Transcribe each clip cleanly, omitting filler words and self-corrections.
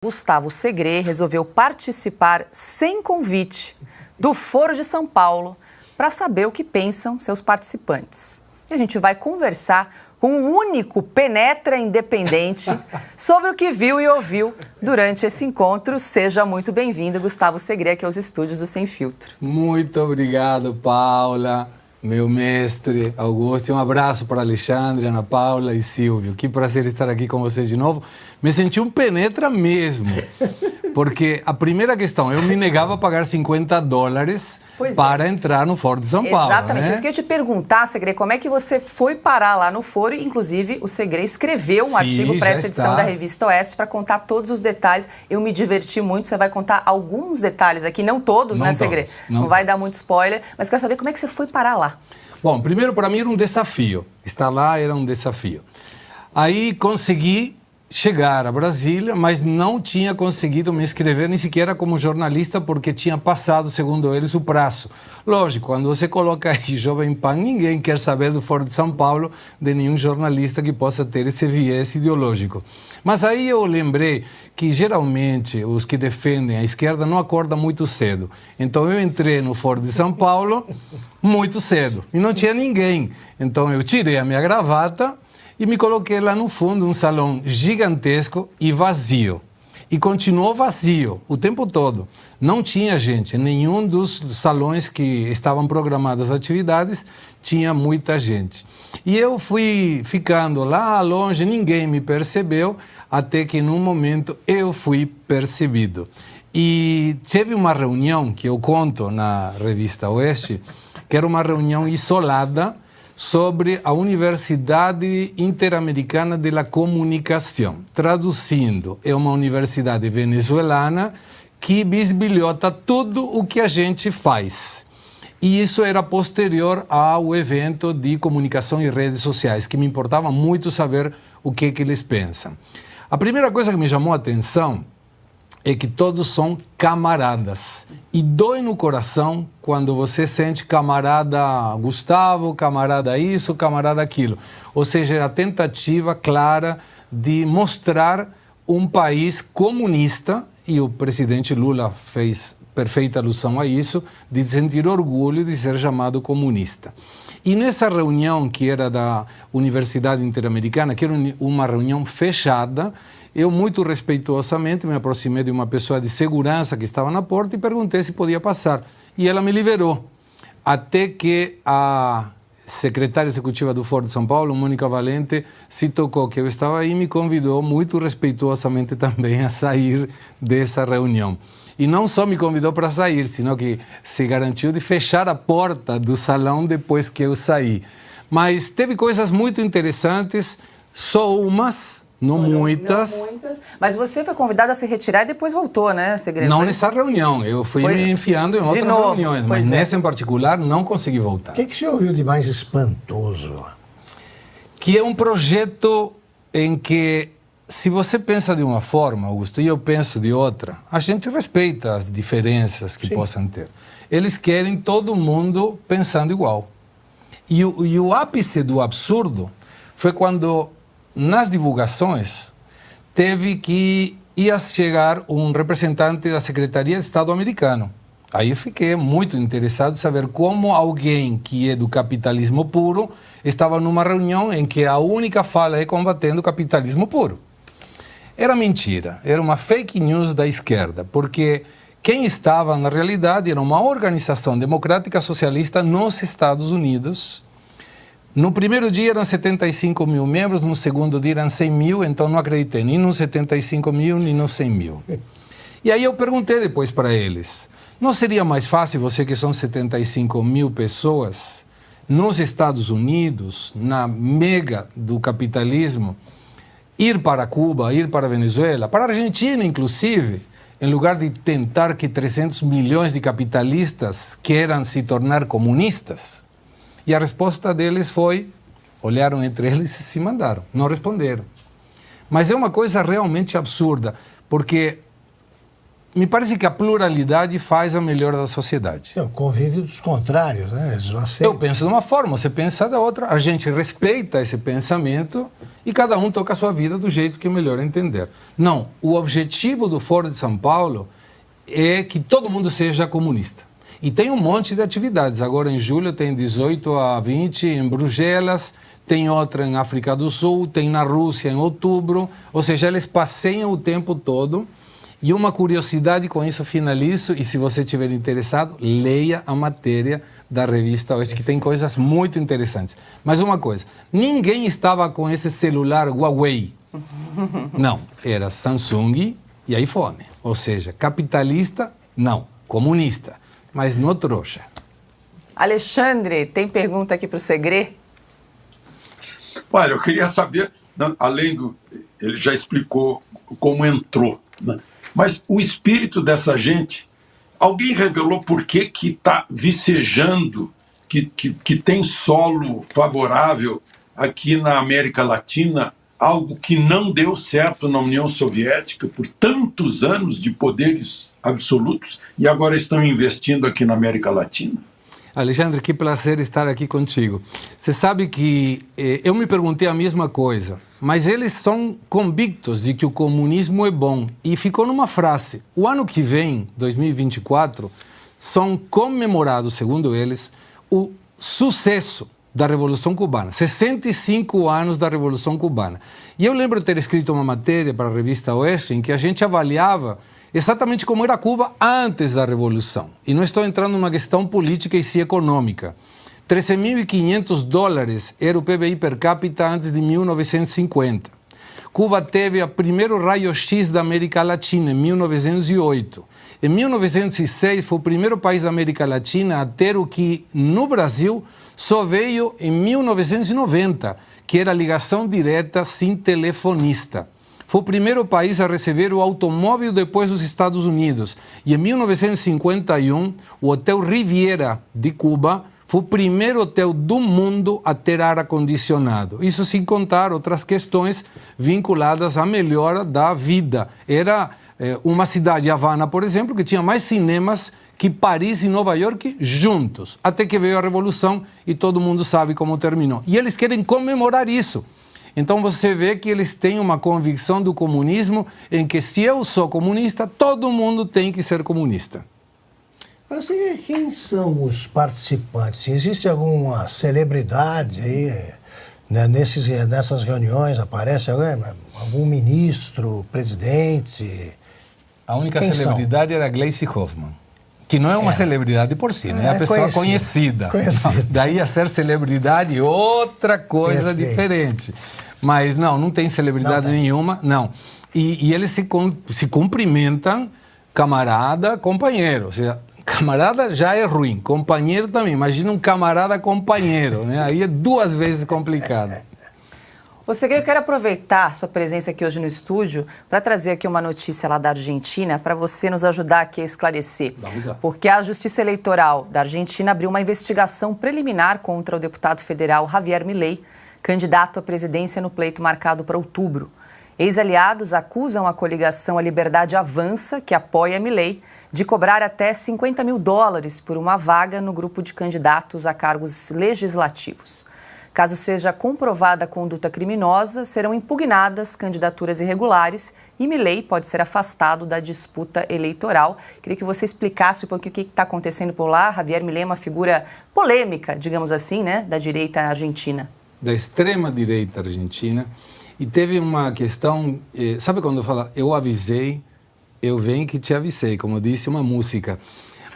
Gustavo Segré resolveu participar sem convite do Foro de São Paulo para saber o que pensam seus participantes. E a gente vai conversar com o único penetra independente sobre o que viu e ouviu durante esse encontro. Seja muito bem-vindo, Gustavo Segré, aqui aos estúdios do Sem Filtro. Muito obrigado, Paula, meu mestre Augusto. Um abraço para Alexandre, Ana Paula e Silvio. Que prazer estar aqui com vocês de novo. Me senti um penetra mesmo, porque a primeira questão, eu me negava a pagar $50 para entrar no Foro de São Paulo. Exatamente, né? Isso que eu ia te perguntar, Segré, como é que você foi parar lá no Foro? Inclusive, o Segré escreveu um artigo para essa edição da Revista Oeste para contar todos os detalhes. Eu me diverti muito, você vai contar alguns detalhes aqui, não todos, né, Segré? Não vai dar muito spoiler, mas quero saber como é que você foi parar lá. Bom, primeiro, para mim era um desafio. Estar lá era um desafio. Aí consegui chegar a Brasília, mas não tinha conseguido me inscrever nem sequer como jornalista, porque tinha passado, segundo eles, o prazo. Lógico, quando você coloca aí Jovem Pan, ninguém quer saber do Foro de São Paulo, de nenhum jornalista que possa ter esse viés ideológico. Mas aí eu lembrei que, geralmente, os que defendem a esquerda não acordam muito cedo. Então eu entrei no Foro de São Paulo muito cedo, e não tinha ninguém. Então eu tirei a minha gravata e me coloquei lá no fundo, um salão gigantesco e vazio. E continuou vazio o tempo todo. Não tinha gente. Nenhum dos salões que estavam programadas as atividades tinha muita gente. E eu fui ficando lá longe, ninguém me percebeu, até que num momento eu fui percebido. E teve uma reunião que eu conto na Revista Oeste, que era uma reunião isolada, sobre a Universidade Interamericana de la Comunicação. Traduzindo, é uma universidade venezuelana que bisbilhota tudo o que a gente faz. E isso era posterior ao evento de comunicação e redes sociais, que me importava muito saber o que eles pensam. A primeira coisa que me chamou a atenção é que todos são camaradas. E dói no coração quando você sente camarada Gustavo, camarada isso, camarada aquilo. Ou seja, a tentativa clara de mostrar um país comunista, e o presidente Lula fez perfeita alusão a isso, de sentir orgulho de ser chamado comunista. E nessa reunião, que era da Universidade Interamericana, que era uma reunião fechada, eu, muito respeitosamente, me aproximei de uma pessoa de segurança que estava na porta e perguntei se podia passar. E ela me liberou. Até que a secretária executiva do Foro de São Paulo, Mônica Valente, se tocou que eu estava aí e me convidou muito respeitosamente também a sair dessa reunião. E não só me convidou para sair, sino que se garantiu de fechar a porta do salão depois que eu saí. Mas teve coisas muito interessantes, só umas, não muitas. Mas você foi convidado a se retirar e depois voltou, né, Segré? Não nessa reunião, eu fui me enfiando em outras reuniões, mas nessa em particular não consegui voltar. O que você ouviu de mais espantoso? Que é um projeto em que, se você pensa de uma forma, Augusto, e eu penso de outra, a gente respeita as diferenças que possam ter. Eles querem todo mundo pensando igual. E o ápice do absurdo foi quando, nas divulgações, teve que ia chegar um representante da Secretaria de Estado americano. Aí eu fiquei muito interessado em saber como alguém que é do capitalismo puro estava numa reunião em que a única fala é combatendo o capitalismo puro. Era mentira, era uma fake news da esquerda, porque quem estava, na realidade, era uma organização democrática socialista nos Estados Unidos. No primeiro dia eram 75 mil membros, no segundo dia eram 100 mil, então não acreditei nem nos 75 mil, nem nos 100 mil. E aí eu perguntei depois para eles, não seria mais fácil, você que são 75 mil pessoas, nos Estados Unidos, na mega do capitalismo, ir para Cuba, ir para a Venezuela, para a Argentina, inclusive, em lugar de tentar que 300 milhões de capitalistas queiram se tornar comunistas? E a resposta deles foi, olharam entre eles e se mandaram, não responderam. Mas é uma coisa realmente absurda, porque me parece que a pluralidade faz a melhora da sociedade. É o convívio dos contrários, né? Eles não aceitam. Eu penso de uma forma, você pensa da outra, a gente respeita esse pensamento e cada um toca a sua vida do jeito que melhor entender. Não, o objetivo do Foro de São Paulo é que todo mundo seja comunista. E tem um monte de atividades. Agora, em julho, tem 18 a 20 em Bruxelas, tem outra em África do Sul, tem na Rússia em outubro. Ou seja, eles passeiam o tempo todo. E uma curiosidade, com isso finalizo, e se você estiver interessado, leia a matéria da revista Oeste, que tem coisas muito interessantes. Mas uma coisa, ninguém estava com esse celular Huawei. Não, era Samsung e iPhone. Ou seja, capitalista, não, comunista, mas não trouxa. Alexandre, tem pergunta aqui para o Segré? Olha, eu queria saber, além do... Ele já explicou como entrou, né? Mas o espírito dessa gente, alguém revelou por que está vicejando, que tem solo favorável aqui na América Latina, algo que não deu certo na União Soviética por tantos anos de poderes absolutos e agora estão investindo aqui na América Latina? Alexandre, que prazer estar aqui contigo. Você sabe que eu me perguntei a mesma coisa, mas eles são convictos de que o comunismo é bom. E ficou numa frase: o ano que vem, 2024, são comemorados, segundo eles, o sucesso da Revolução Cubana. 65 anos da Revolução Cubana. E eu lembro de ter escrito uma matéria para a revista Oeste em que a gente avaliava exatamente como era Cuba antes da Revolução. E não estou entrando numa questão política e sim econômica. $13.500 era o PBI per capita antes de 1950. Cuba teve o primeiro raio-x da América Latina em 1908. Em 1906 foi o primeiro país da América Latina a ter o que no Brasil só veio em 1990, que era a ligação direta sem telefonista. Foi o primeiro país a receber o automóvel depois dos Estados Unidos. E em 1951, o Hotel Riviera de Cuba foi o primeiro hotel do mundo a ter ar-condicionado. Isso sem contar outras questões vinculadas à melhora da vida. Era uma cidade, Havana, por exemplo, que tinha mais cinemas que Paris e Nova York juntos. Até que veio a Revolução e todo mundo sabe como terminou. E eles querem comemorar isso. Então você vê que eles têm uma convicção do comunismo em que se eu sou comunista, todo mundo tem que ser comunista. Mas quem são os participantes? Existe alguma celebridade aí, né, nessas reuniões? Aparece algum ministro, presidente? A única celebridade era Gleisi Hoffmann, que não é uma celebridade por si, né? É a pessoa conhecida. Daí a ser celebridade, outra coisa diferente. Mas não tem celebridade nenhuma, não. E eles se cumprimentam, camarada, companheiro. Ou seja, camarada já é ruim, companheiro também. Imagina um camarada companheiro, né? Aí é duas vezes complicado. Segré, eu quero aproveitar sua presença aqui hoje no estúdio para trazer aqui uma notícia lá da Argentina para você nos ajudar aqui a esclarecer. Porque a Justiça Eleitoral da Argentina abriu uma investigação preliminar contra o deputado federal Javier Milei, candidato à presidência no pleito marcado para outubro. Ex-aliados acusam a coligação A Liberdade Avança, que apoia Milei, de cobrar até $50 mil por uma vaga no grupo de candidatos a cargos legislativos. Caso seja comprovada a conduta criminosa, serão impugnadas candidaturas irregulares e Milei pode ser afastado da disputa eleitoral. Queria que você explicasse um pouquinho o que está acontecendo por lá. Javier Milei é uma figura polêmica, digamos assim, né, da direita argentina. Da extrema-direita argentina. E teve uma questão, sabe quando fala, eu avisei, eu venho que te avisei, como disse uma música.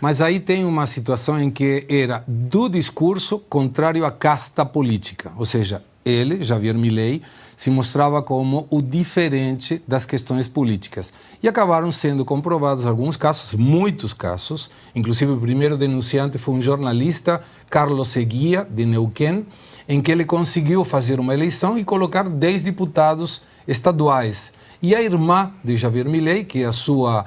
Mas aí tem uma situação em que era do discurso contrário à casta política. Ou seja, ele, Javier Milei, se mostrava como o diferente das questões políticas. E acabaram sendo comprovados alguns casos, muitos casos. Inclusive o primeiro denunciante foi um jornalista, Carlos Eguía, de Neuquén, em que ele conseguiu fazer uma eleição e colocar 10 deputados estaduais. E a irmã de Javier Milei, que é a sua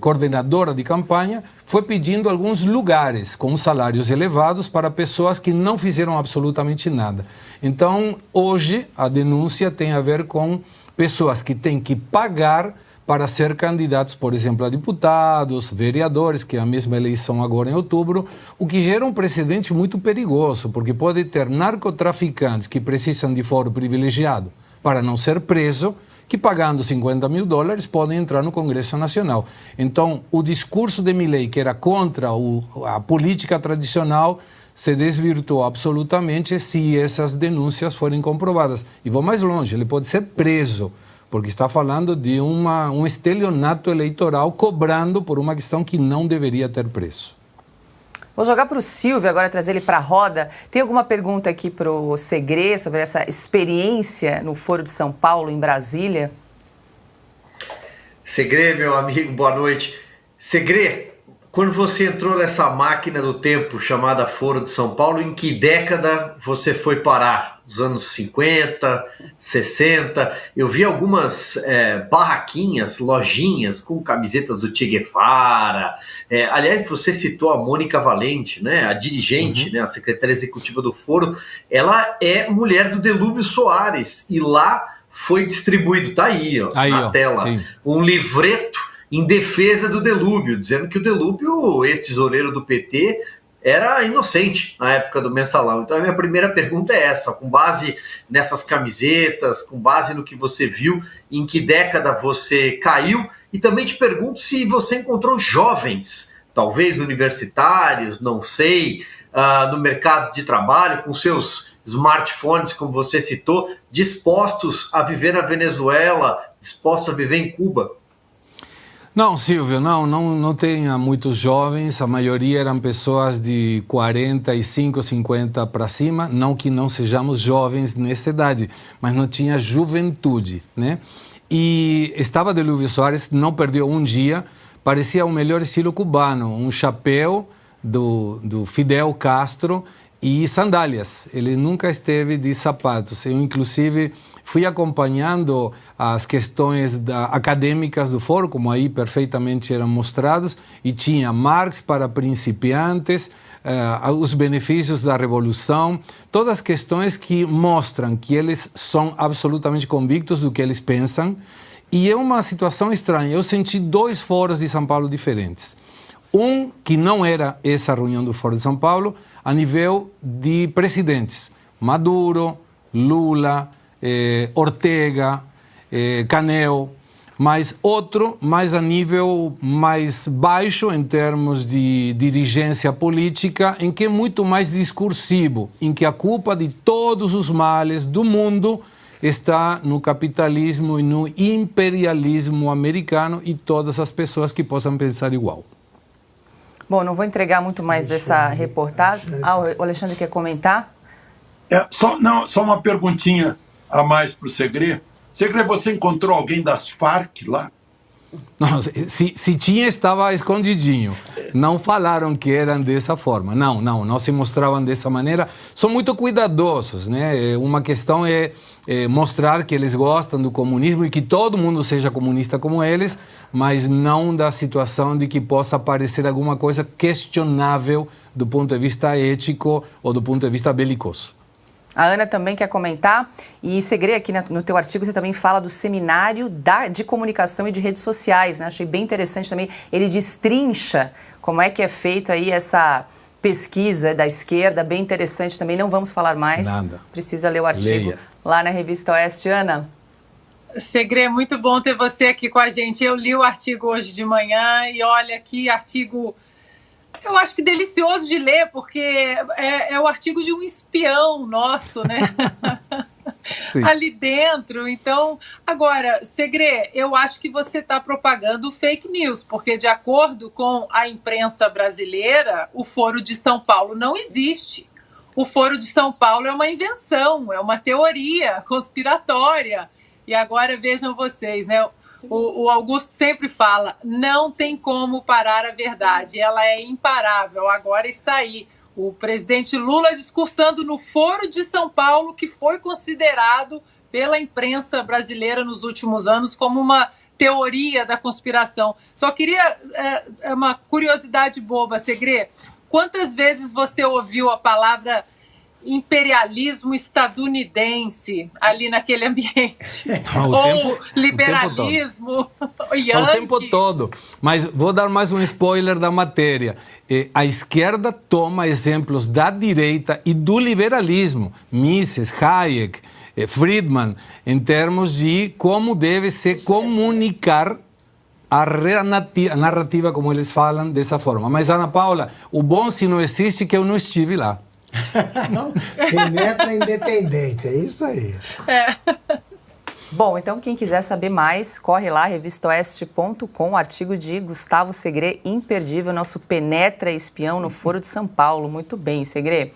coordenadora de campanha, foi pedindo alguns lugares com salários elevados para pessoas que não fizeram absolutamente nada. Então, hoje, a denúncia tem a ver com pessoas que têm que pagar para ser candidatos, por exemplo, a deputados, vereadores, que é a mesma eleição agora em outubro, o que gera um precedente muito perigoso, porque pode ter narcotraficantes que precisam de foro privilegiado para não ser preso, que pagando $50 mil podem entrar no Congresso Nacional. Então, o discurso de Milei, que era contra a política tradicional, se desvirtuou absolutamente se essas denúncias forem comprovadas. E vou mais longe, ele pode ser preso, porque está falando de um estelionato eleitoral cobrando por uma questão que não deveria ter preço. Vou jogar para o Silvio agora, trazer ele para a roda. Tem alguma pergunta aqui para o Segré sobre essa experiência no Foro de São Paulo, em Brasília? Segré, meu amigo, boa noite. Segré, quando você entrou nessa máquina do tempo chamada Foro de São Paulo, em que década você foi parar? Os anos 50, 60? Eu vi algumas barraquinhas, lojinhas com camisetas do Che Guevara. Aliás, você citou a Mônica Valente, né? A dirigente, né? A secretária executiva do Foro. Ela é mulher do Delúbio Soares e lá foi distribuído, tá aí, ó, na tela, sim, um livreto em defesa do Delúbio, dizendo que o Delúbio, ex-tesoureiro do PT, era inocente na época do Mensalão. Então a minha primeira pergunta é essa, com base nessas camisetas, com base no que você viu, em que década você caiu, e também te pergunto se você encontrou jovens, talvez universitários, não sei, no mercado de trabalho, com seus smartphones, como você citou, dispostos a viver na Venezuela, dispostos a viver em Cuba. Não, Silvio, não tenha muitos jovens, a maioria eram pessoas de 45, 50 para cima, não que não sejamos jovens nessa idade, mas não tinha juventude, né? E estava Delúbio Soares, não perdeu um dia, parecia o melhor estilo cubano, um chapéu do Fidel Castro e sandálias, ele nunca esteve de sapatos. Eu, inclusive, fui acompanhando as questões acadêmicas do fórum, como aí perfeitamente eram mostrados, e tinha Marx para principiantes, os benefícios da Revolução, todas as questões que mostram que eles são absolutamente convictos do que eles pensam. E é uma situação estranha. Eu senti 2 fóruns de São Paulo diferentes. Um que não era essa reunião do Fórum de São Paulo, a nível de presidentes. Maduro, Lula, Ortega, Canel, mas outro mais a nível mais baixo em termos de dirigência política, em que é muito mais discursivo, em que a culpa de todos os males do mundo está no capitalismo e no imperialismo americano e todas as pessoas que possam pensar igual. Bom, não vou entregar muito mais dessa reportagem. O Alexandre quer comentar? Só uma perguntinha a mais para o Segré. Segré, você encontrou alguém das Farc lá? Não, se tinha, estava escondidinho. Não falaram que eram dessa forma. Não se mostravam dessa maneira. São muito cuidadosos, né? Uma questão é mostrar que eles gostam do comunismo e que todo mundo seja comunista como eles, mas não da situação de que possa aparecer alguma coisa questionável do ponto de vista ético ou do ponto de vista belicoso. A Ana também quer comentar, e Segré, aqui no teu artigo você também fala do seminário de comunicação e de redes sociais, né? Achei bem interessante também, ele destrincha como é que é feito aí essa pesquisa da esquerda, bem interessante também, não vamos falar mais, precisa ler o artigo. Leia. Lá na Revista Oeste. Ana? Segré, muito bom ter você aqui com a gente, eu li o artigo hoje de manhã e olha que artigo... Eu acho que delicioso de ler, porque é o artigo de um espião nosso, né? Ali dentro. Então, agora, Segré, eu acho que você está propagando fake news, porque de acordo com a imprensa brasileira, o Foro de São Paulo não existe. O Foro de São Paulo é uma invenção, é uma teoria conspiratória. E agora vejam vocês, né? O Augusto sempre fala, não tem como parar a verdade, ela é imparável, agora está aí. O presidente Lula discursando no Foro de São Paulo, que foi considerado pela imprensa brasileira nos últimos anos como uma teoria da conspiração. Só queria uma curiosidade boba, Segré, quantas vezes você ouviu a palavra imperialismo estadunidense ali naquele ambiente. Ou liberalismo, o tempo todo. Mas vou dar mais um spoiler da matéria. A esquerda toma exemplos da direita e do liberalismo. Mises, Hayek, Friedman, em termos de como deve se comunicar a narrativa, como eles falam, dessa forma. Mas, Ana Paula, o bom se não existe que eu não estive lá. Penetra independente, é isso aí. Bom, então quem quiser saber mais, corre lá, revistaoeste.com, artigo de Gustavo Segré, imperdível, nosso penetra espião no Foro de São Paulo. Muito bem, Segré.